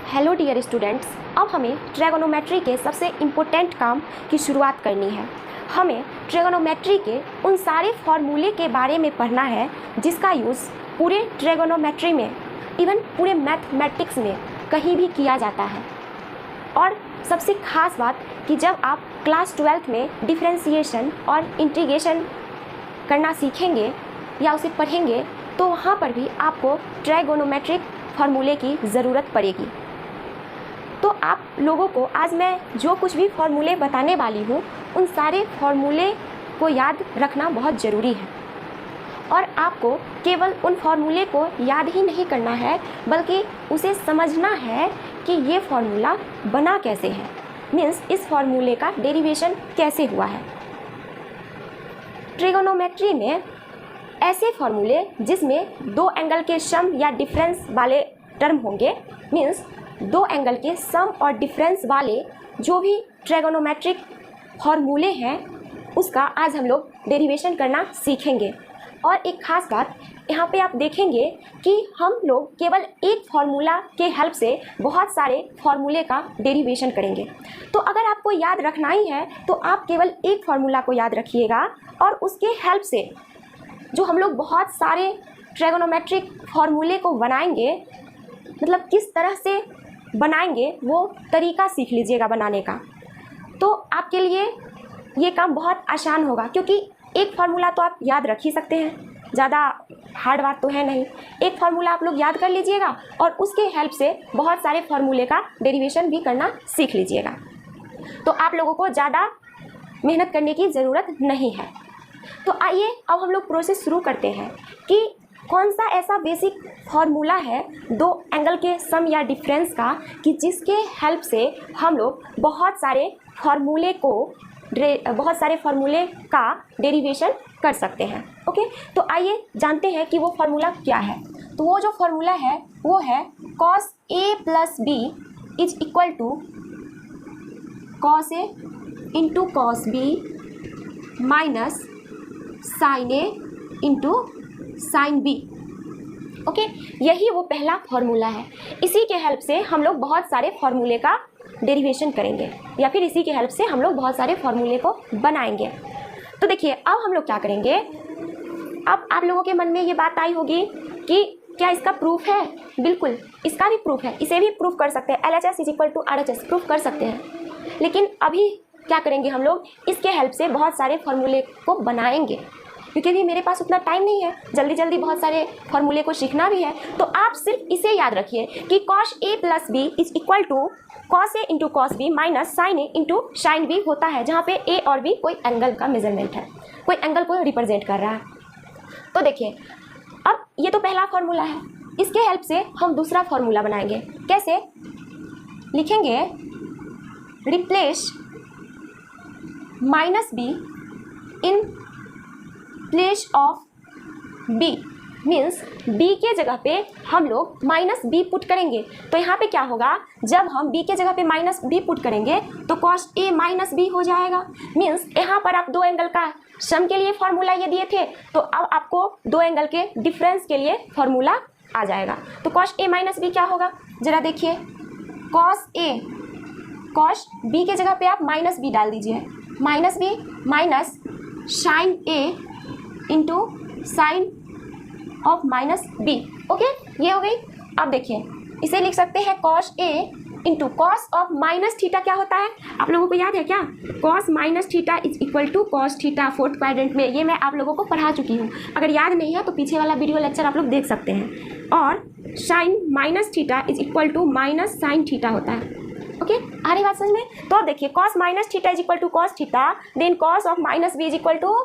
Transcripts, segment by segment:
Hello dear students, अब हमें trigonometry के सबसे इम्पोर्टेंट काम की शुरुआत करनी है। हमें ट्रिगोनोमेट्री के उन सारे फॉर्मूले के बारे में पढ़ना है जिसका यूज़ पूरे ट्रिगोनोमेट्री में, इवन पूरे मैथमेटिक्स में कहीं भी किया जाता है। और सबसे ख़ास बात कि जब आप क्लास 12th में डिफरेंशिएशन और इंटीग्रेशन करना सीखेंगे या उसे पढ़ेंगे तो वहाँ पर भी आपको ट्रिगोनोमेट्रिक फार्मूले की ज़रूरत पड़ेगी। तो आप लोगों को आज मैं जो कुछ भी फार्मूले बताने वाली हूँ उन सारे फार्मूले को याद रखना बहुत ज़रूरी है। और आपको केवल उन फार्मूले को याद ही नहीं करना है बल्कि उसे समझना है कि ये फार्मूला बना कैसे है, मीन्स इस फार्मूले का डेरिवेशन कैसे हुआ है। ट्रिगोनोमेट्री में ऐसे फार्मूले जिसमें दो एंगल के सम या डिफरेंस वाले टर्म होंगे, मीन्स दो एंगल के सम और डिफरेंस वाले जो भी ट्रिगोनोमेट्रिक फार्मूले हैं उसका आज हम लोग डेरिवेशन करना सीखेंगे। और एक ख़ास बात यहाँ पे आप देखेंगे कि हम लोग केवल एक फार्मूला के हेल्प से बहुत सारे फार्मूले का डेरिवेशन करेंगे। तो अगर आपको याद रखना ही है तो आप केवल एक फार्मूला को याद रखिएगा और उसके हेल्प से जो हम लोग बहुत सारे ट्रिगोनोमेट्रिक फार्मूले को बनाएंगे, मतलब किस तरह से बनाएंगे वो तरीका सीख लीजिएगा बनाने का। तो आपके लिए ये काम बहुत आसान होगा क्योंकि एक फार्मूला तो आप याद रख ही सकते हैं, ज़्यादा हार्ड बात तो है नहीं। एक फार्मूला आप लोग याद कर लीजिएगा और उसके हेल्प से बहुत सारे फार्मूले का डेरिवेशन भी करना सीख लीजिएगा। तो आप लोगों को ज़्यादा मेहनत करने की ज़रूरत नहीं है। तो आइए अब हम लोग प्रोसेस शुरू करते हैं कि कौन सा ऐसा बेसिक फार्मूला है दो एंगल के सम या डिफरेंस का कि जिसके हेल्प से हम लोग बहुत सारे फार्मूले का डेरिवेशन कर सकते हैं। ओके, तो आइए जानते हैं कि वो फार्मूला क्या है। तो वो जो फार्मूला है वो है cos a plus B is equal to cos a into cos b minus sin a into sin b। Okay, यही वो पहला फार्मूला है। इसी के हेल्प से हम लोग बहुत सारे फार्मूले का डेरिवेशन करेंगे या फिर इसी के हेल्प से हम लोग बहुत सारे फार्मूले को बनाएंगे। तो देखिए अब हम लोग क्या करेंगे। अब आप लोगों के मन में ये बात आई होगी कि क्या इसका प्रूफ है। बिल्कुल, इसका भी प्रूफ है, इसे भी प्रूफ कर सकते हैं। LHS is equal to RHS proof कर सकते हैं। लेकिन अभी क्या करेंगे हम लोग, इसके हेल्प से बहुत सारे फार्मूले को बनाएंगे क्योंकि अभी मेरे पास उतना टाइम नहीं है, जल्दी जल्दी बहुत सारे फार्मूले को सीखना भी है। तो आप सिर्फ इसे याद रखिए कि cos a plus B is equal to cos a into cos b minus sin a into sin b होता है, जहाँ पे a और b कोई एंगल का मेजरमेंट है, कोई एंगल को रिप्रेजेंट कर रहा है। तो देखिए अब ये तो पहला फार्मूला है, इसके हेल्प से हम दूसरा फार्मूला बनाएंगे। कैसे लिखेंगे, replace minus b in place of b, means b के जगह पे हम लोग माइनस b पुट करेंगे। तो यहाँ पे क्या होगा, जब हम b के जगह पे माइनस b पुट करेंगे तो cos a माइनस b हो जाएगा। मीन्स यहाँ पर आप दो एंगल का सम के लिए फार्मूला ये दिए थे, तो अब आपको दो एंगल के डिफरेंस के लिए फार्मूला आ जाएगा। तो cos a माइनस b क्या होगा, ज़रा देखिए। cos b के जगह पे आप माइनस b डाल दीजिए, minus b minus sin a into sine of minus b. Okay, ये हो गई। अब देखिए इसे लिख सकते हैं cos a into cos of minus theta. क्या होता है आप लोगों को याद है क्या, cos minus theta is equal to cos theta fourth quadrant में। ये मैं आप लोगों को पढ़ा चुकी हूँ, अगर याद नहीं है तो पीछे वाला वीडियो लेक्चर आप लोग देख सकते हैं। और sin minus theta is equal to minus sine theta होता है। ओके, आ रही बात समझ में। तो अब देखिए cos minus theta is equal to cos theta, then cos of minus b is equal to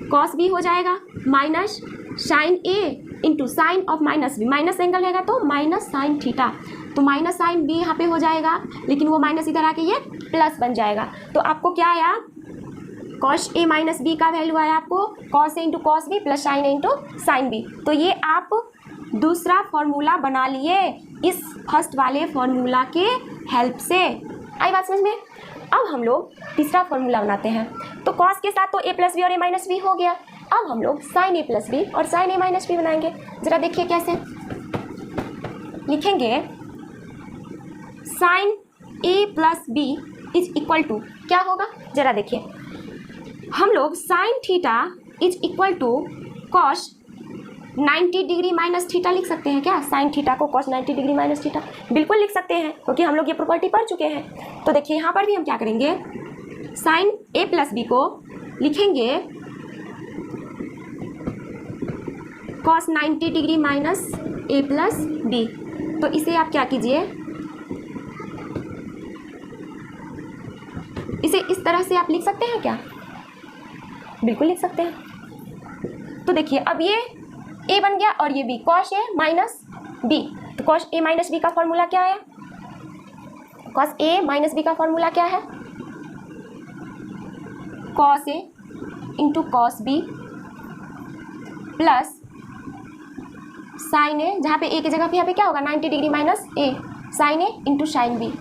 cos b हो जाएगा minus sin a into sine of minus b, minus angle रहेगा तो माइनस साइन थीटा, तो minus sine b यहाँ पे हो जाएगा, लेकिन वो माइनस इधर आके ये प्लस बन जाएगा। तो आपको क्या आया, cos a माइनस b का वैल्यू आया आपको cos a into cos b plus sin a into sine b। तो ये आप दूसरा फार्मूला बना लिए इस फर्स्ट वाले फार्मूला के हेल्प से। आई बात समझ में। अब हम लोग तीसरा फार्मूला बनाते हैं। तो cos के साथ तो a प्लस बी और a माइनस बी हो गया। अब हम लोग sin a प्लस बी और sin a माइनस बी बनाएंगे। ज़रा देखिए कैसे लिखेंगे, sine a plus B is equal to क्या होगा, जरा देखिए। हम लोग sine theta is equal to cos 90 degree minus theta लिख सकते हैं क्या? साइन थीटा को कॉस 90 डिग्री माइनस थीटा बिल्कुल लिख सकते हैं, क्योंकि हम लोग ये प्रॉपर्टी पढ़ चुके हैं। तो देखिए यहाँ पर भी हम क्या करेंगे, साइन ए प्लस बी को लिखेंगे कॉस 90 डिग्री माइनस ए प्लस बी। तो इसे आप क्या कीजिए, इसे इस तरह से आप लिख सकते हैं क्या? बिल्कुल लिख सकते हैं। तो देखिए अब ये a बन गया और ये b, cos a minus b. तो कॉस ए माइनस बी का फॉर्मूला क्या है? कॉस ए माइनस बी का फॉर्मूला क्या है? Cos a into cos B plus sine a, जहाँ पे ए की जगह पे यहाँ पे क्या होगा 90 degree minus a, sine a into sine b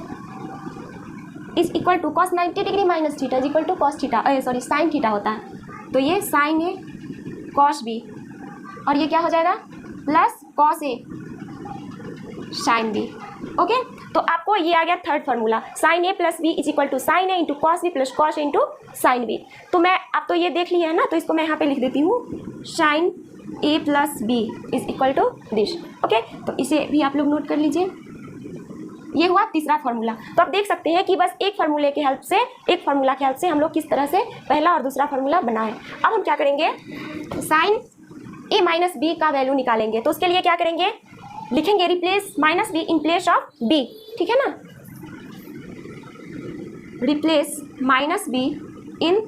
is equal to cos 90 degree minus theta is equal to cos theta, sorry sine theta होता है। तो ये साइन ए कॉस बी और ये क्या हो जाएगा plus cos a sine b. Okay, तो आपको ये आ गया third formula, sine a plus B is equal to sine a into cos B plus cos a into sine b. तो मैं आप तो ये देख लिया है ना, तो इसको मैं यहाँ पे लिख देती हूँ, sine a plus B is equal to this. Okay, तो इसे भी आप लोग नोट कर लीजिए। ये हुआ तीसरा फार्मूला। तो आप देख सकते हैं कि बस एक फार्मूला के हेल्प से हम लोग किस तरह से पहला और दूसरा फार्मूला बनाए। अब हम क्या करेंगे, साइन ए माइनस बी का वैल्यू निकालेंगे। तो उसके लिए क्या करेंगे, लिखेंगे replace minus b in place of b, ठीक है ना, replace minus b in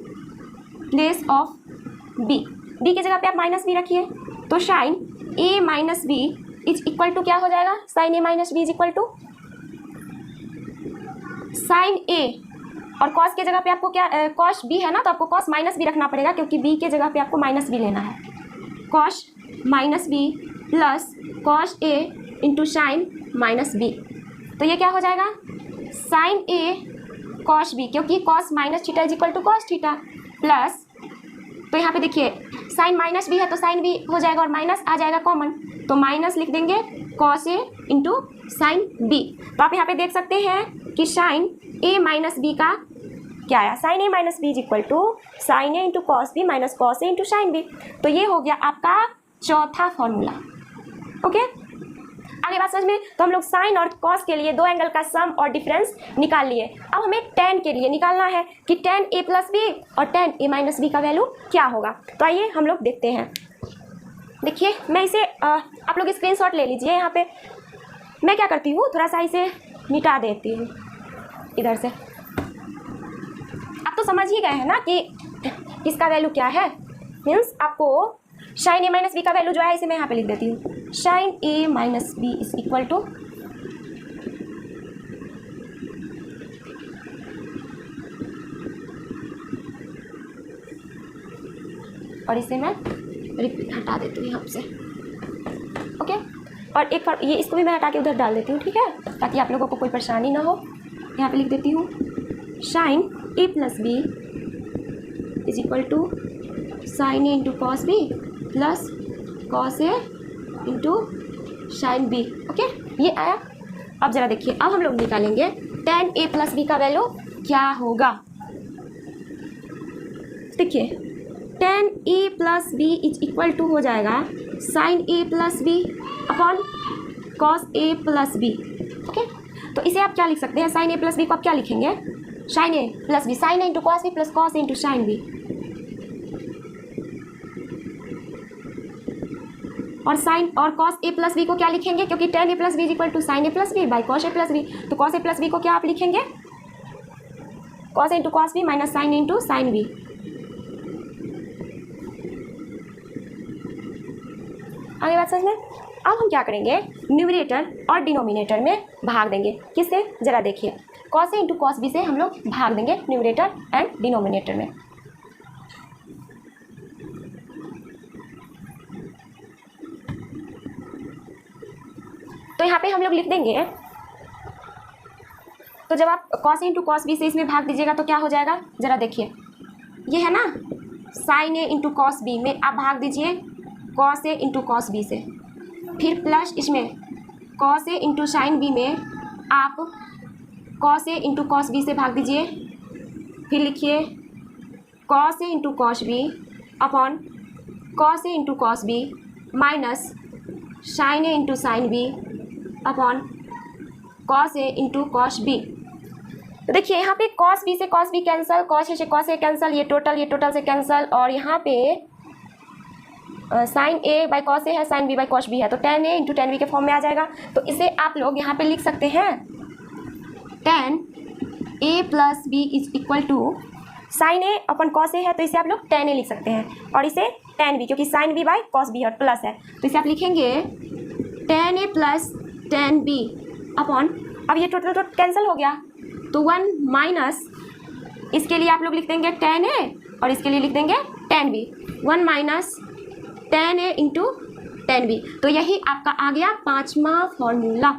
place of b. B की जगह पे आप माइनस बी रखिए। तो sine A minus b is equal to क्या हो जाएगा, sine A minus b is equal to sine ए, और कॉस के जगह पे आपको क्या कॉस बी है ना, तो आपको कॉस माइनस बी रखना पड़ेगा, क्योंकि बी के जगह पे आपको माइनस बी लेना है। Cos minus b plus cos a into sine minus b. तो ये क्या हो जाएगा, साइन ए कॉस बी, क्योंकि cos minus theta is equal to cos theta, plus तो यहाँ पे देखिए साइन माइनस बी है तो साइन बी हो जाएगा और माइनस आ जाएगा कॉमन, तो माइनस लिख देंगे cos a into sine b. तो आप यहाँ पे देख सकते हैं कि साइन ए माइनस बी का क्या आया, sine A minus b is equal to sine a into cos B minus cos a into sine b. तो ये हो गया आपका चौथा फॉर्मूला। ओके, आगे बात समझ में। तो हम लोग साइन और कॉस के लिए दो एंगल का सम और डिफरेंस निकाल लिए। अब हमें tan के लिए निकालना है कि tan a प्लस बी और tan a माइनस बी का वैल्यू क्या होगा। तो आइए हम लोग देखते हैं। देखिए मैं इसे आप लोग स्क्रीनशॉट ले लीजिए। यहाँ पे मैं क्या करती हूँ, थोड़ा सा इसे मिटा देती हूँ इधर से। आप तो समझ ही गए हैं ना कि इसका वैल्यू क्या है, मीन्स आपको साइन ए माइनस बी का वैल्यू जो है इसे मैं यहाँ पे लिख देती हूँ, sine A minus b is equal to और इसे मैं हटा देती हूँ यहाँ से। ओके, और एक ये इसको भी मैं हटा के उधर डाल देती हूँ, ठीक है, ताकि आप लोगों को कोई परेशानी ना हो। यहाँ पे लिख देती हूँ sine a plus B is equal to sine a into cos B plus cos a into sine b. Okay, ये आया। अब ज़रा देखिए, अब हम लोग निकालेंगे tan a प्लस बी का वैल्यू क्या होगा। देखिए tan a plus B is equal to हो जाएगा sine a plus b upon cos a plus b. Okay, तो इसे आप क्या लिख सकते हैं, साइन a प्लस बी को आप क्या लिखेंगे, sine a plus b, sine a into cos B plus cos a into sine b. और साइन और कॉस ए प्लस बी को क्या लिखेंगे, क्योंकि tan a plus B is equal to sine a plus b by cos a plus b. तो cos a plus b को क्या आप लिखेंगे, cos a into cos B minus sine a into sine b. आगे बात समझ में। अब हम क्या करेंगे, न्यूमरेटर और डिनोमिनेटर में भाग देंगे। किससे, जरा देखिए, cos a into cos b से हम लोग भाग देंगे न्यूमरेटर एंड डिनोमिनेटर में। तो यहाँ पे हम लोग लिख देंगे, तो जब आप cos a into cos b से इसमें भाग दीजिएगा तो क्या हो जाएगा, ज़रा देखिए, ये है ना sine a into cos b में आप भाग दीजिए cos a into cos b से, फिर प्लस इसमें cos a into sine b में आप cos a into cos b से भाग दीजिए, फिर लिखिए cos a into cos b upon cos a into cos B minus sine a into sine b upon cos a into cos b. तो देखिए यहाँ पे कॉस बी से cos B cancel, cos a से कॉस ए कैंसल, ये total से cancel, और यहाँ पे sine a by cos a है, sine b by cos b है, तो tan a into tan b के फॉर्म में आ जाएगा। तो इसे आप लोग यहाँ पे लिख सकते हैं tan a plus B is equal to sine a upon cos a है, तो इसे आप लोग टेन ए लिख सकते हैं, और इसे टेन बी, क्योंकि sine b by cos b है और प्लस है, तो इसे आप लिखेंगे tan a plus tan b upon, अब ये टोटल कैंसिल हो गया, तो वन माइनस, इसके लिए आप लोग लिख देंगे टेन ए और इसके लिए लिख देंगे tan b, one minus tan a into tan b. तो यही आपका आ गया पांचवा फॉर्मूला।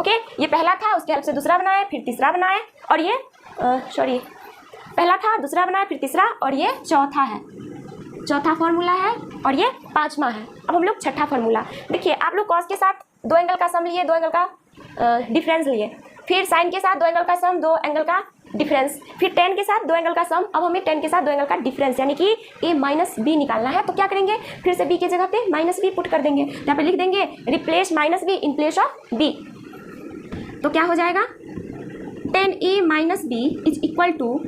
ओके, ये पहला था, उसके हेल्प से दूसरा बनाए, फिर तीसरा बनाए, और ये पहला था, दूसरा बनाए, फिर तीसरा, और ये चौथा है, चौथा फॉर्मूला है, और ये पांचवा है। अब हम लोग छठा फॉर्मूला। देखिए आप लोग कॉस के साथ दो एंगल का सम लिए, दो एंगल का डिफरेंस लिए, फिर साइन के साथ दो एंगल का सम, दो एंगल का डिफरेंस, फिर टेन के साथ दो एंगल का सम। अब हमें टेन के साथ दो एंगल का डिफरेंस यानी कि ए माइनस बी निकालना है, तो क्या करेंगे, फिर से बी की जगह पे माइनस बी पुट कर देंगे, यहाँ पे लिख देंगे replace minus b in place of b. तो क्या हो जाएगा, tan a minus b is equal to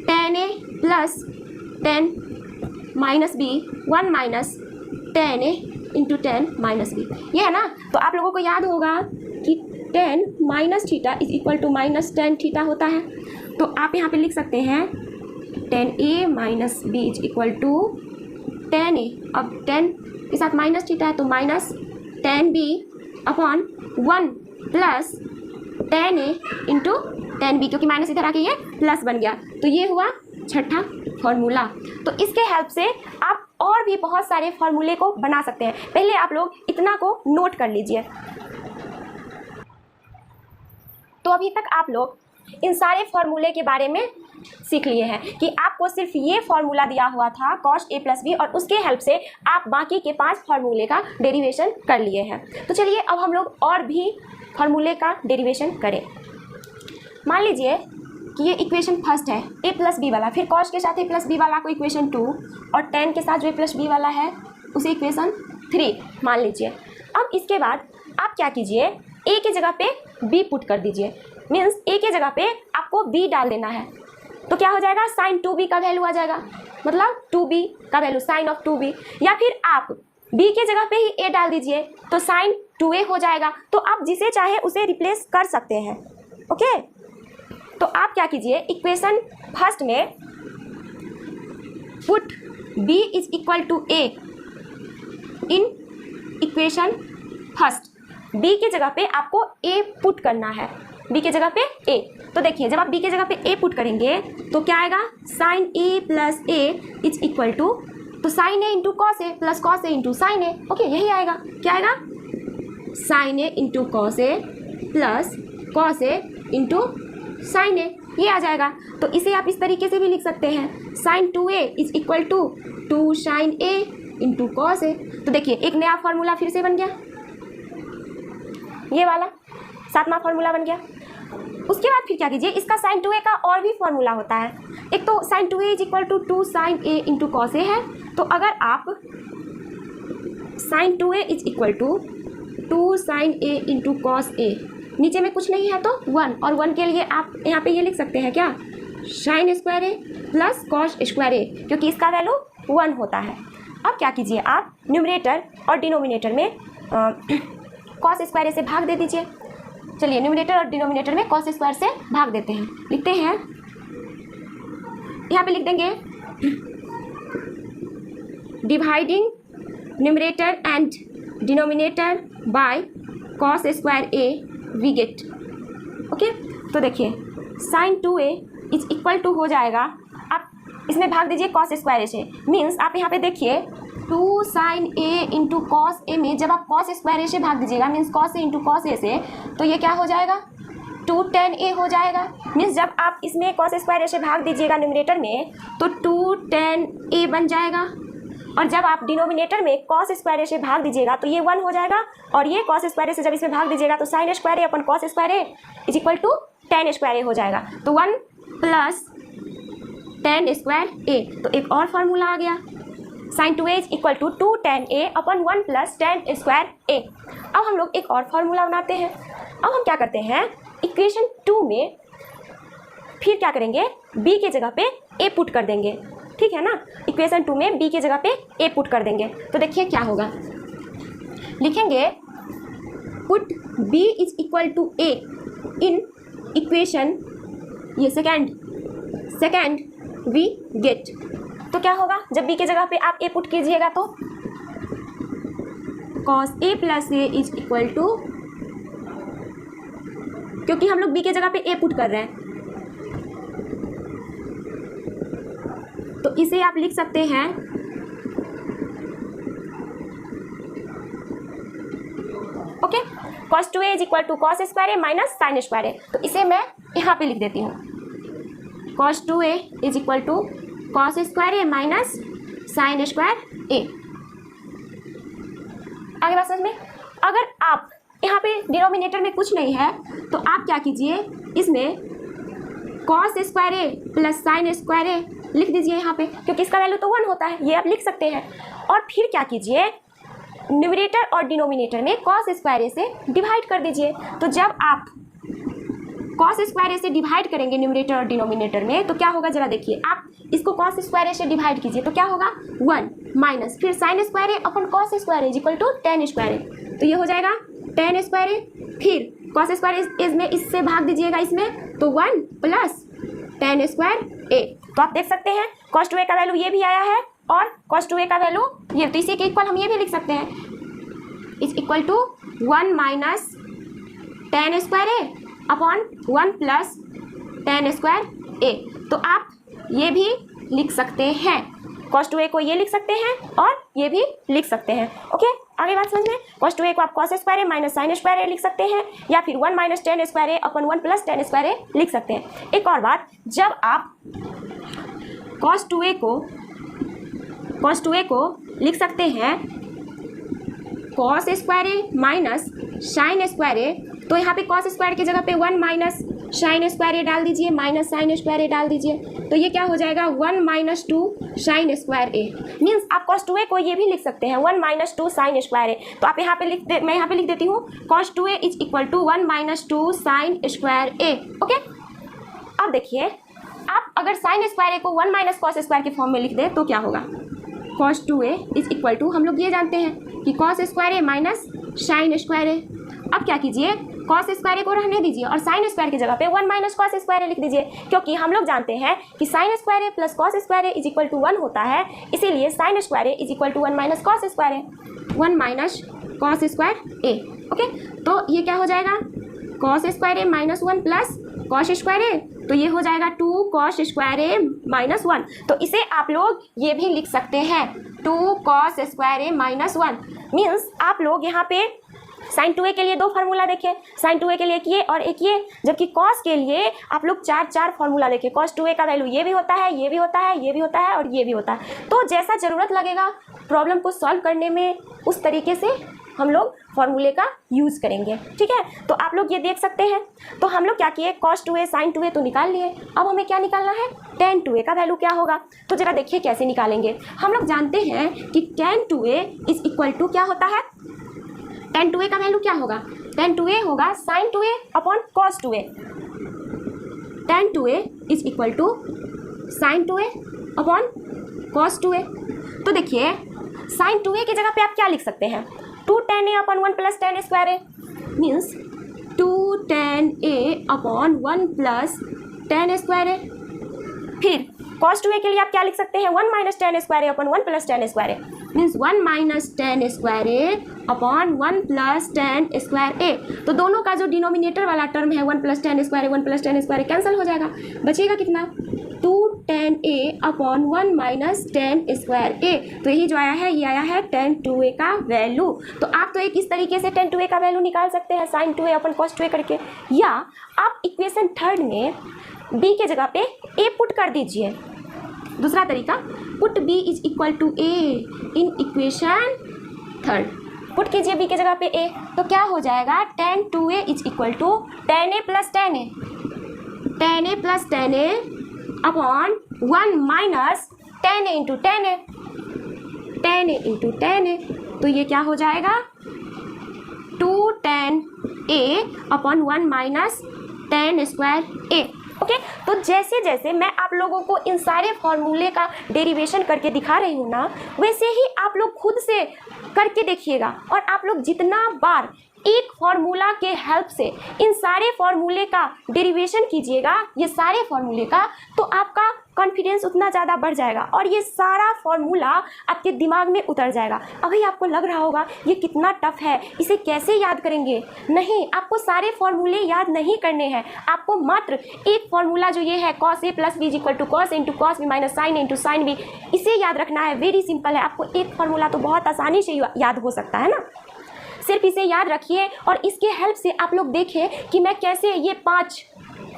tan a plus tan minus b, one minus tan a into tan minus b, ये है ना। तो आप लोगों को याद होगा कि tan minus theta is equal to minus tan theta होता है, तो आप यहाँ पे लिख सकते हैं tan a minus b is equal to tan a, अब टेन के साथ माइनस थीटा है तो minus tan b upon one plus tan a into tan b, क्योंकि माइनस इधर आके ये प्लस बन गया। तो ये हुआ छठा फॉर्मूला। तो इसके हेल्प से आप और भी बहुत सारे फॉर्मूले को बना सकते हैं। पहले आप लोग इतना को नोट कर लीजिए। तो अभी तक आप लोग इन सारे फॉर्मूले के बारे में सीख लिए हैं कि आपको सिर्फ ये फॉर्मूला दिया हुआ था कॉस ए प्लस बी, और उसके हेल्प से आप बाकी के 5 फॉर्मूले का डेरिवेशन कर लिए हैं। तो चलिए अब हम लोग और भी फॉर्मूले का डेरिवेशन करें। मान लीजिए कि ये इक्वेशन फर्स्ट है ए प्लस बी वाला, फिर कॉस के साथ ए प्लस बी वाला को इक्वेशन 2, और टेन के साथ जो ए प्लस बी वाला है उसे इक्वेशन 3 मान लीजिए। अब इसके बाद आप क्या कीजिए, ए की जगह पे बी पुट कर दीजिए, मीन्स ए की जगह पे आपको बी डाल देना है। तो क्या हो जाएगा, साइन 2b का वैल्यू आ जाएगा, मतलब 2b का वैल्यू साइन ऑफ 2b, या फिर आप b की जगह पे ही a डाल दीजिए तो साइन 2a हो जाएगा। तो आप जिसे चाहे उसे रिप्लेस कर सकते हैं। ओके, तो आप क्या कीजिए, इक्वेशन फर्स्ट में put b is equal to a in equation first, b की जगह पे आपको a पुट करना है, b की जगह पे a। तो देखिए जब आप b की जगह पे a पुट करेंगे तो क्या आएगा, sine a plus a is equal to, तो sine a into cos a plus cos a into sine a. Okay, यही आएगा, क्या आएगा, sine a into cos a plus cos a into sine a, ये आ जाएगा। तो इसे आप इस तरीके से भी लिख सकते हैं, sine 2a is equal to 2 sine a into cos a. तो देखिए एक नया फॉर्मूला फिर से बन गया, ये वाला 7वां फॉर्मूला बन गया। उसके बाद फिर क्या कीजिए, इसका साइन 2a का और भी फॉर्मूला होता है। एक तो sine 2a is equal to 2 sine a into cos a है, तो अगर आप sine 2a is equal to 2 sine a into cos a, नीचे में कुछ नहीं है तो 1, और 1 के लिए आप यहाँ पे ये लिख सकते हैं क्या, साइन स्क्वायर ए प्लस कॉस स्क्वायर ए, क्योंकि इसका वैल्यू 1 होता है। अब क्या कीजिए, आप न्यूमरेटर और डिनोमिनेटर में कॉस स्क्वायर ए से भाग दे दीजिए। चलिए न्यूमरेटर और डिनोमिनेटर में कॉस स्क्वायर से भाग देते हैं, लिखते हैं, यहाँ पे लिख देंगे dividing numerator and denominator by cos square a we get. Okay, तो देखिए sign 2a is equal to हो जाएगा, आप इसमें भाग दीजिए कॉस स्क्वायर ए से, मीन्स आप यहाँ पे देखिए 2 साइन a इंटू कॉस ए में जब आप कॉस स्क्वायर ए से भाग दीजिएगा, means cos a into cos a से, तो ये क्या हो जाएगा, 2 tan a हो जाएगा। मीन्स जब आप इसमें कॉस स्क्वायर ए से भाग दीजिएगा न्यूमरेटर में तो 2 tan a बन जाएगा, और जब आप डिनोमिनेटर में कॉस स्क्वायर ए से भाग दीजिएगा तो ये 1 हो जाएगा, और ये कॉस स्क्वायर ए से जब इसमें भाग दीजिएगा तो sine square a upon cos square A is equal to tan square a हो जाएगा। तो 1 प्लस टेन स्क्वायर ए, तो एक और फार्मूला आ गया, sine 2a is equal to 2 tan a upon 1 plus tan square a. अब हम लोग एक और फार्मूला बनाते हैं। अब हम क्या करते हैं, इक्वेशन 2 में फिर क्या करेंगे, b के जगह पे a पुट कर देंगे, ठीक है ना। इक्वेशन 2 में b के जगह पे a पुट कर देंगे, तो देखिए क्या होगा, लिखेंगे put b is equal to a in equation, ये सेकेंड वी गेट, तो क्या होगा जब b के जगह पे आप a पुट कीजिएगा तो cos a plus a is equal to, क्योंकि हम लोग b के जगह पे a पुट कर रहे हैं तो इसे आप लिख सकते हैं okay, cos 2a is equal to cos square A minus sine square ए, तो इसे मैं यहाँ पे लिख देती हूँ, cos 2a is equal to cos square A minus sine square a. आगे बात समझ में। अगर आप यहाँ पे डिनोमिनेटर में कुछ नहीं है तो आप क्या कीजिए, इसमें कॉस स्क्वायर ए प्लस साइन स्क्वायर ए लिख दीजिए यहाँ पे, क्योंकि इसका वैल्यू तो 1 होता है, ये आप लिख सकते हैं। और फिर क्या कीजिए, न्यूमरेटर और डिनोमिनेटर में कॉस स्क्वायर ए से डिवाइड कर दीजिए। तो जब आप कॉस स्क्वायर ए से डिवाइड करेंगे न्यूमरेटर और डिनोमिनेटर में तो क्या होगा, जरा देखिए, आप इसको कॉस स्क्वायर ए से डिवाइड कीजिए तो क्या होगा 1 माइनस फिर sine square a upon cos square a equal to tan square ए, तो ये हो जाएगा टेन स्क्वायर ए, फिर कॉस स्क्वायर ए में इससे भाग दीजिएगा इसमें तो 1 प्लस टेन स्क्वायर ए। तो आप देख सकते हैं cos 2a का वैल्यू ये भी आया है और cos 2a का वैल्यू ये, तो इसी के इक्वल हम ये भी लिख सकते हैं is equal to 1 minus tan square a upon 1 plus tan square ए। तो आप ये भी लिख सकते हैं, cos 2a को ये लिख सकते हैं और ये भी लिख सकते हैं। ओके, आगे बात समझ में। cos 2a को आप cos स्क्वायर ए माइनस साइन स्क्वायर ए लिख सकते हैं, या फिर 1 minus tan square a upon 1 plus tan square ए लिख सकते हैं। एक और बात, जब आप cos 2a को लिख सकते हैं cos स्क्वायर ए माइनस साइन स्क्वायर ए, तो यहाँ पे cos स्क्वायर की जगह पे 1 माइनस साइन स्क्वायर ए डाल दीजिए माइनस साइन स्क्वायर ए डाल दीजिए, तो ये क्या हो जाएगा 1 minus 2 sine square a. Means आप cos 2a को ये भी लिख सकते हैं 1 माइनस 2 साइन स्क्वायर ए। तो आप यहाँ पे मैं यहाँ पे लिख देती हूँ cos 2a is equal to 1 minus 2 sine square A. Okay, अब देखिए, आप अगर साइन स्क्वायर ए को 1 माइनस कॉस स्क्वायर के फॉर्म में लिख दें तो क्या होगा, cos 2a is equal to, हम लोग ये जानते हैं कि cos square A minus sine square a. अब क्या कीजिए, cos स्क्वायर ए को रहने दीजिए और साइन स्क्वायर की जगह पे 1 माइनस कॉस स्क्वायर ए लिख दीजिए, क्योंकि हम लोग जानते हैं कि sine square A plus cos square A is equal to 1 होता है, इसीलिए sine square A is equal to 1 minus cos square A, 1 minus cos square A. Okay, तो ये क्या हो जाएगा, cos स्क्वायर ए माइनस 1 प्लस कॉस स्क्वायर ए, तो ये हो जाएगा 2 cos स्क्वायर ए माइनस 1। तो इसे आप लोग ये भी लिख सकते हैं 2 cos स्क्वायर ए माइनस 1। मीन्स आप लोग यहाँ पे साइन 2a के लिए 2 फार्मूला देखे, साइन 2a के लिए एक ये और एक ये, जबकि cos के लिए आप लोग 4 फार्मूला देखे। cos 2a का वैल्यू ये भी होता है, ये भी होता है, ये भी होता है और ये भी होता है। तो जैसा ज़रूरत लगेगा प्रॉब्लम को सॉल्व करने में उस तरीके से हम लोग फार्मूले का यूज़ करेंगे, ठीक है। तो आप लोग ये देख सकते हैं। तो हम लोग क्या किए, cos 2a sin 2a तो निकाल लिए, अब हमें क्या निकालना है, tan 2a का वैल्यू क्या होगा। तो जरा देखिए कैसे निकालेंगे। हम लोग जानते हैं कि tan 2a is equal to क्या होता है, tan 2a का वैल्यू क्या होगा, tan 2a होगा sin 2a upon cos 2a। tan 2a is equal to sin 2a upon cos 2a। तो देखिए sin 2a की जगह पे आप क्या लिख सकते हैं, 2 tan a upon 1 plus tan square a, means 2 tan a upon 1 plus tan square a. फिर cos 2a के लिए आप क्या लिख सकते हैं, 1 minus tan square a upon 1 plus tan square a, means 1 minus tan square a upon 1 plus tan square ए। तो दोनों का जो डिनोमिनेटर वाला टर्म है 1 plus tan square A 1 plus tan square a cancel हो जाएगा, बचेगा कितना, 2 tan a upon 1 minus tan square ए। तो यही जो आया है ये आया है tan 2a का वैल्यू। तो आप तो एक इस तरीके से tan 2a का वैल्यू निकाल सकते हैं sin 2a upon cos 2a करके, या आप इक्वेशन 3 में b के जगह पे a पुट कर दीजिए। दूसरा तरीका, put B is equal to A in equation third. Put कीजिए बी के जगह पे ए, तो क्या हो जाएगा tan 2a is equal to tan a plus tan a, tan a plus tan a upon 1 minus tan a into tan a, tan a into tan a, तो ये क्या हो जाएगा 2 tan a upon 1 minus tan square a। Okay, तो जैसे जैसे मैं आप लोगों को इन सारे फॉर्मूले का डेरिवेशन करके दिखा रही हूँ ना, वैसे ही आप लोग खुद से करके देखिएगा। और आप लोग जितना बार एक फॉर्मूला के हेल्प से इन सारे फॉर्मूले का डेरिवेशन कीजिएगा, ये सारे फॉर्मूले का, तो आपका कॉन्फिडेंस उतना ज़्यादा बढ़ जाएगा और ये सारा फॉर्मूला आपके दिमाग में उतर जाएगा। अभी आपको लग रहा होगा ये कितना टफ है, इसे कैसे याद करेंगे? नहीं, आपको सारे फॉर्मूले याद नहीं करने हैं, आपको मात्र एक फॉर्मूला जो ये है cos a plus B is equal to cos into cos B minus sine into sine B, इसे याद रखना है। वेरी सिंपल है, आपको एक फॉर्मूला तो बहुत आसानी से याद हो सकता है ना। सिर्फ इसे याद रखिए और इसके हेल्प से आप लोग देखें कि मैं कैसे ये 5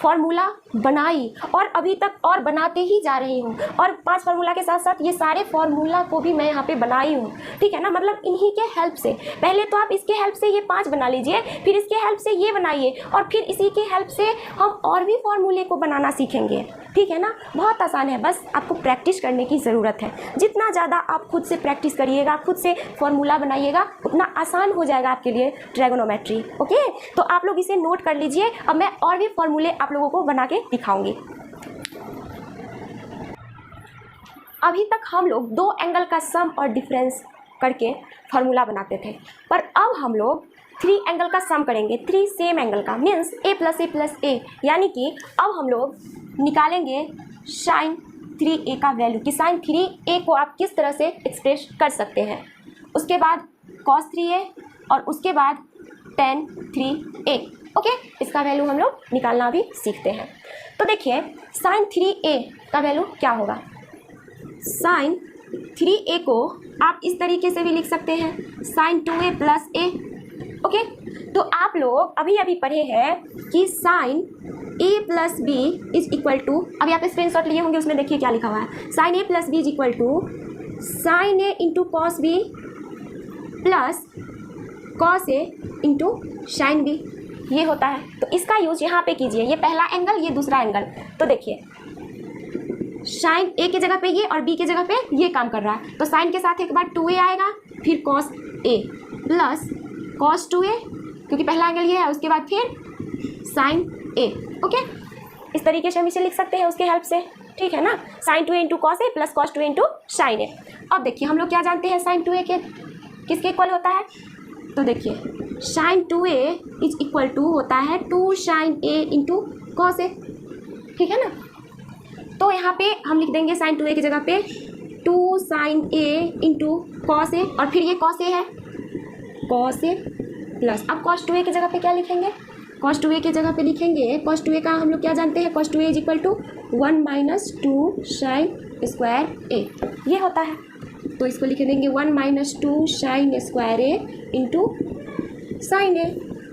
फॉर्मूला बनाई और अभी तक और बनाते ही जा रही हूँ। और 5 फार्मूला के साथ साथ ये सारे फॉर्मूला को भी मैं यहाँ पे बनाई हूँ, ठीक है ना। मतलब इन्हीं के हेल्प से, पहले तो आप इसके हेल्प से ये 5 बना लीजिए, फिर इसके हेल्प से ये बनाइए और फिर इसी के हेल्प से हम और भी फॉर्मूले को बनाना सीखेंगे, ठीक है ना। बहुत आसान है, बस आपको प्रैक्टिस करने की ज़रूरत है। जितना ज़्यादा आप खुद से प्रैक्टिस करिएगा, खुद से फॉर्मूला बनाइएगा, उतना आसान हो जाएगा आपके लिए ट्रिगोनोमेट्री। ओके, तो आप लोग इसे नोट कर लीजिए। अब मैं और भी फॉर्मूले आप लोगों को बना के दिखाऊंगी। अभी तक हम लोग 2 एंगल का सम और डिफरेंस करके फॉर्मूला बनाते थे, पर अब हम लोग 3 एंगल का सम करेंगे, 3 सेम एंगल का, मीन्स a प्लस a, यानी कि अब हम लोग निकालेंगे साइन 3a का वैल्यू कि साइन 3a को आप किस तरह से एक्सप्रेस कर सकते हैं। उसके बाद cos 3a और उसके बाद tan 3a। ओके, इसका वैल्यू हम लोग निकालना भी सीखते हैं। तो देखिए साइन 3a का वैल्यू क्या होगा। साइन 3a को आप इस तरीके से भी लिख सकते हैं, sine 2a plus a। Okay, तो आप लोग अभी अभी पढ़े हैं कि sine a plus B is equal to, अभी आप स्क्रीनशॉट लिए होंगे, उसमें देखिए क्या लिखा हुआ है, sine a plus B is equal to sine a into cos B plus cos a into sine B, ये होता है। तो इसका यूज यहाँ पे कीजिए, ये पहला एंगल, ये दूसरा एंगल। तो देखिए साइन a के जगह पे ये और b के जगह पे ये काम कर रहा है, तो साइन के साथ एक बार 2a आएगा, फिर cos a plus cos 2a, क्योंकि पहला एंगल ये है, उसके बाद फिर साइन a। ओके, इस तरीके से हम इसे लिख सकते हैं उसके हेल्प से, ठीक है ना। Sine 2a into cos a plus cos 2a into sine a। अब देखिए हम लोग क्या जानते हैं, साइन 2a के किसके इक्वल होता है। तो देखिए sign 2a is equal to होता है 2 sine a into cos a, ठीक है ना। तो यहाँ पे हम लिख देंगे साइन 2a की जगह पे 2 sine a into cos a, और फिर ये कॉस a है, कॉस a प्लस, अब कॉस 2a की जगह पे क्या लिखेंगे, कॉस 2a की जगह पे लिखेंगे, कॉस 2a का हम लोग क्या जानते हैं, cos 2a is equal to 1 minus 2 sine square a, ये होता है। तो इसको लिख देंगे 1 minus 2 sine square a into sine a।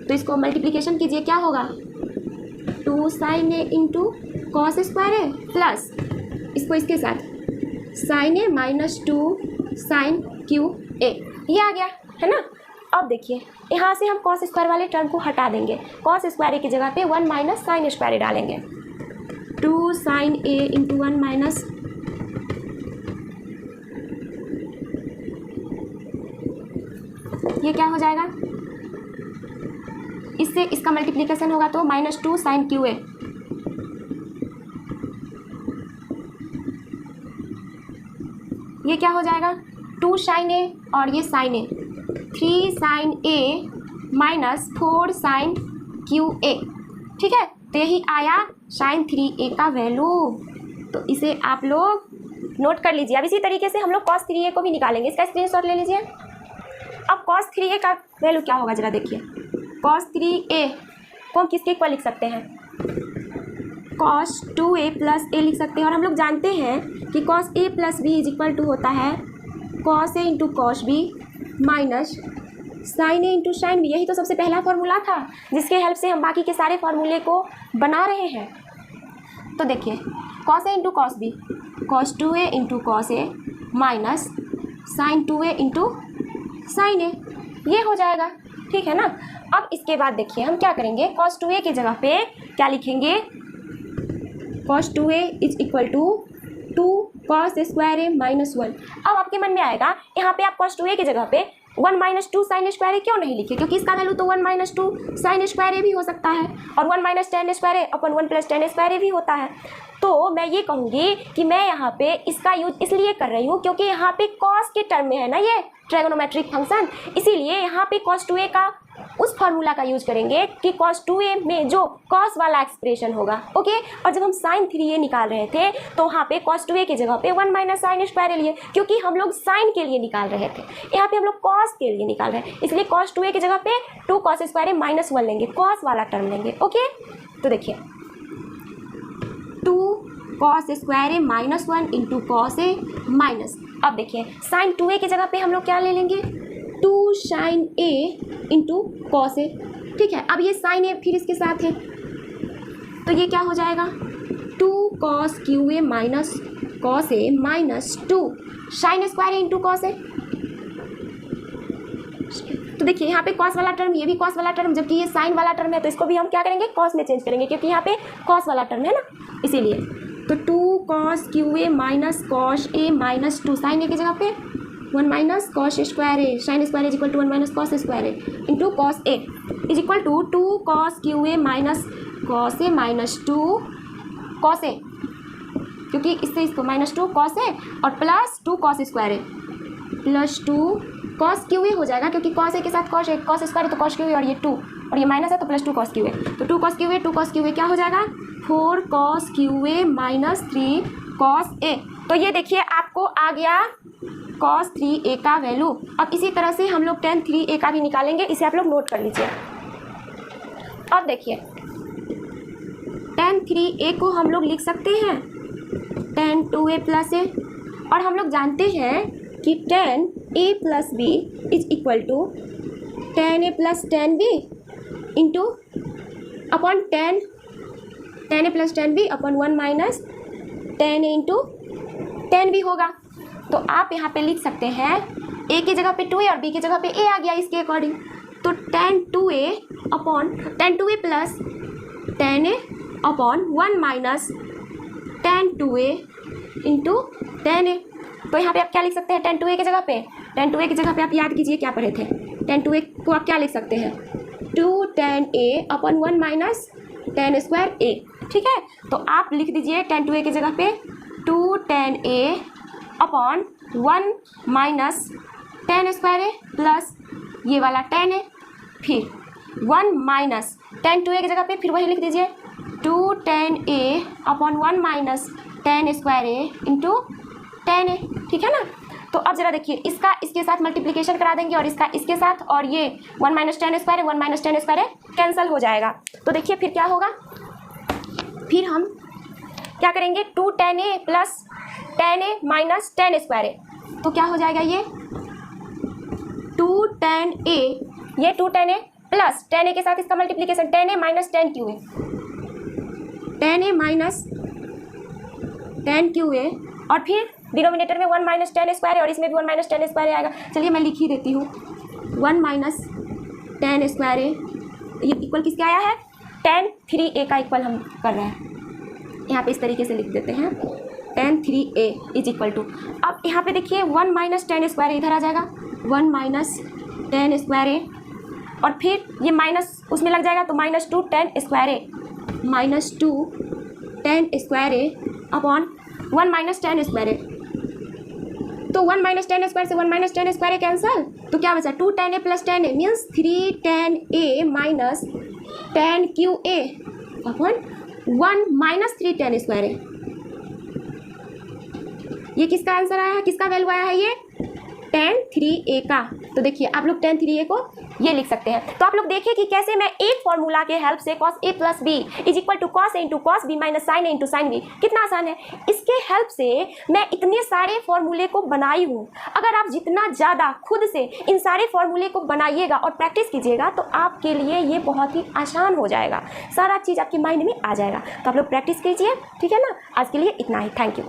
तो इसको मल्टीप्लिकेशन कीजिए, क्या होगा 2 sine a into cos square a plus इसको इसके साथ sine a minus 2 sine cube a, ये आ गया है ना। अब देखिए यहाँ से हम कॉस स्क्वायर वाले टर्म को हटा देंगे, कॉस स्क्वायर a की जगह पे 1 माइनस साइन स्क्वायर a डालेंगे, 2 साइन a इंटू 1 माइनस, ये क्या हो जाएगा, इससे इसका मल्टीप्लिकेशन होगा तो माइनस 2 साइन क्यू ए। ये क्या हो जाएगा 2 साइन ए और ये sine A, 3 sine A minus 4 sine cube A, ठीक है। तो यही आया साइन 3a का वैल्यू। तो इसे आप लोग नोट कर लीजिए। अब इसी तरीके से हम लोग cos 3a को भी निकालेंगे, इसका स्क्रीनशॉट ले लीजिए। अब cos 3a का वैल्यू क्या होगा जरा देखिए, cos 3a को हम किसके इक्वल लिख सकते हैं, cos 2a प्लस a लिख सकते हैं। और हम लोग जानते हैं कि cos a plus b is equal to होता है cos a into cos b minus sine a into sine b। यही तो सबसे पहला फॉर्मूला था जिसके हेल्प से हम बाकी के सारे फॉर्मूले को बना रहे हैं। तो देखिए cos a into cos b, cos 2a into cos a minus sine 2a into sine a, ये हो जाएगा, ठीक है ना। अब इसके बाद देखिए हम क्या करेंगे, कॉस 2a की जगह पे क्या लिखेंगे, cos 2a is equal to 2 cos square A minus 1। अब आपके मन में आएगा यहाँ पे आप कॉस 2a की जगह पे 1 माइनस 2 साइन स्क्वायर ए क्यों नहीं लिखे, क्योंकि इसका वैल्यू तो 1 माइनस 2 साइन स्क्वायर ए भी हो सकता है और 1 minus tan square a upon 1 plus tan square ए भी होता है। तो मैं ये कहूँगी कि मैं यहाँ पे इसका यूज इसलिए कर रही हूँ क्योंकि यहाँ पे कॉस के टर्म में है ना ये ट्रायगोनोमेट्रिक फंक्शन, इसीलिए यहाँ पे कॉस 2a का उस फार्मूला का यूज करेंगे कि cos 2a में जो cos वाला एक्सप्रेशन होगा, ओके। और जब हम sin 3a निकाल रहे थे तो वहाँ पे cos 2a की जगह पे 1 माइनस साइन स्क्वायर लिए, क्योंकि हम लोग sin के लिए निकाल रहे थे, यहाँ पे हम लोग cos के लिए निकाल रहे हैं, इसलिए cos 2a की जगह पे 2 cos स्क्वायर ए माइनस 1 लेंगे, cos वाला टर्म लेंगे, ओके। तो देखिए 2 cos square A minus 1 into cos a minus, अब देखिए sin 2a की जगह पे हम लोग क्या ले लेंगे, 2 sin a इंटू कॉस ए, ठीक है। अब ये sin a फिर इसके साथ है तो ये क्या हो जाएगा, 2 cos cube a minus cos a minus 2 sin square a into cos a. तो देखिए यहाँ पे cos वाला टर्म, ये भी cos वाला टर्म, जबकि ये sin वाला टर्म है, तो इसको भी हम क्या करेंगे, cos में चेंज करेंगे, क्योंकि यहाँ पे cos वाला टर्म है ना, इसीलिए। तो 2 cos cube a minus cos a minus 2 sin a की जगह पे 1 minus cos square a sine square is equal to 1 minus cos square a into cos a is equal to 2 cos cube a minus cos a minus 2 cos a, क्योंकि इससे इसको minus 2 cos a और plus 2 cos square A plus 2 cos cube a हो जाएगा, क्योंकि cos ए के साथ cos square है तो cos क्यू ए और ये 2 और ये माइनस है तो प्लस 2 cos क्यू ए, तो 2 cos क्यू ए क्या हो जाएगा, 4 cos cube a minus 3 cos ए। तो ये देखिए आपको आ गया cos 3a का वैल्यू। अब इसी तरह से हम लोग tan 3a का भी निकालेंगे, इसे आप लोग नोट कर लीजिए। अब देखिए tan 3a को हम लोग लिख सकते हैं tan 2a प्लस ए, और हम लोग जानते हैं कि tan a plus B is equal to tan a plus tan b into upon tan a plus tan b upon 1 minus tan a into tan b होगा। तो आप यहाँ पे लिख सकते हैं a की जगह पे 2a और b की जगह पे a आ गया इसके अकॉर्डिंग, तो tan 2a upon tan 2a plus tan a upon 1 minus tan 2a into tan a। तो यहाँ पे आप क्या लिख सकते हैं, tan 2a की जगह पे, tan 2a की जगह पे आप याद कीजिए क्या पढ़े थे, tan 2a को आप क्या लिख सकते हैं, 2 tan a upon 1 minus tan square a, ठीक है। तो आप लिख दीजिए tan 2a की जगह पे 2 tan a upon 1 minus tan square A plus ये वाला tan ए, फिर 1 माइनस tan 2a की जगह पे फिर वही लिख दीजिए 2 tan a upon 1 minus tan square a into tan ए, ठीक है ना। तो अब जरा देखिए इसका इसके साथ मल्टीप्लिकेशन करा देंगे और इसका इसके साथ, और ये 1 माइनस tan स्क्वायर है 1 माइनस tan स्क्वायर है कैंसिल हो जाएगा। तो देखिए फिर क्या होगा, फिर हम क्या करेंगे 2 tan a plus tan a minus tan square ए, तो क्या हो जाएगा ये 2 tan a, ये 2 tan a plus tan a के साथ इसका multiplication tan a minus tan cube A, tan a minus tan cube ए, और फिर डिनोमिनेटर में 1 माइनस tan स्क्वायर है और इसमें भी 1 माइनस tan स्क्वायर आएगा। चलिए मैं लिख ही देती हूँ 1 माइनस tan स्क्वायर ए, ये इक्वल किसके आया है, tan 3a का इक्वल हम कर रहे हैं, यहाँ पे इस तरीके से लिख देते हैं tan 3a is equal to, अब यहाँ पे देखिए 1 माइनस tan स्क्वायर इधर आ जाएगा 1 माइनस tan स्क्वायर ए, और फिर ये माइनस उसमें लग जाएगा तो minus 2 tan square A minus 2 tan square a upon 1 minus tan square ए, तो 1 माइनस tan स्क्वायर से 1 minus tan square a cancel, तो क्या बचा 2 tan a plus tan a means 3 tan a minus tan cube a upon 1 minus 3 tan square a. ये किसका answer आया है, किसका वैल्यू आया है, ये tan 3a का, तो देखिए आप लोग tan 3a को ये लिख सकते हैं। तो आप लोग देखिए कि कैसे मैं एक फॉर्मूला के हेल्प से cos a plus B is equal to cos a into cos b minus sin a into sin b, कितना आसान है। इसके हेल्प से मैं इतने सारे फॉर्मूले को बनाई हूँ। अगर आप जितना ज़्यादा खुद से इन सारे फॉर्मूले को बनाइएगा और प्रैक्टिस कीजिएगा तो आपके लिए ये बहुत ही आसान हो जाएगा, सारा चीज़ आपके माइंड में आ जाएगा। तो आप लोग प्रैक्टिस कीजिए, ठीक है ना। आज के लिए इतना ही, थैंक यू।